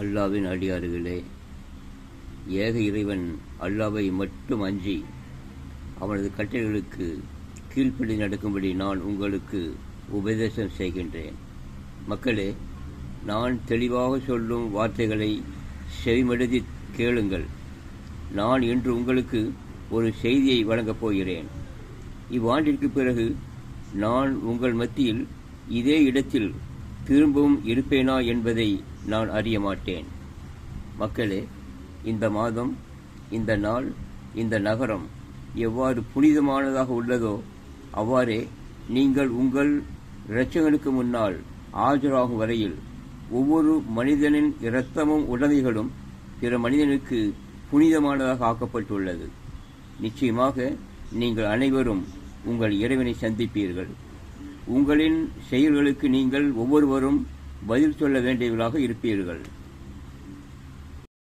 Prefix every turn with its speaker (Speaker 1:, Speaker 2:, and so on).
Speaker 1: அல்லாவின் அடியார்களே, ஏக இறைவன் அல்லாவை மட்டும் அஞ்சி அவனது கட்டளைகளுக்கு கீழ்ப்படி நடக்கும்படி நான் உங்களுக்கு உபதேசம் செய்கின்றேன். மக்களே, நான் தெளிவாக சொல்லும் வார்த்தைகளை செவிமடுத்தி கேளுங்கள். நான் இன்று உங்களுக்கு ஒரு செய்தியை வழங்கப் போகிறேன். இவ்வாண்டிற்கு பிறகு நான் உங்கள் மத்தியில் இதே இடத்தில் திரும்பவும் இருப்பேனா என்பதை நான் அறிய மாட்டேன். மக்களே, இந்த மாதம், இந்த நாள், இந்த நகரம் எவ்வாறு புனிதமானதாக உள்ளதோ அவ்வாறே நீங்கள் உங்கள் இரட்சகனுக்கு முன்னால் ஆஜராகும் வரையில் ஒவ்வொரு மனிதனின் இரத்தமும் உடமைகளும் பிற மனிதனுக்கு புனிதமானதாக ஆக்கப்பட்டுள்ளது. நிச்சயமாக நீங்கள் அனைவரும் உங்கள் இறைவனை சந்திப்பீர்கள். உங்களின் செயல்களுக்கு நீங்கள் ஒவ்வொருவரும் பதில் சொல்ல வேண்டியவர்களாக இருப்பீர்கள்.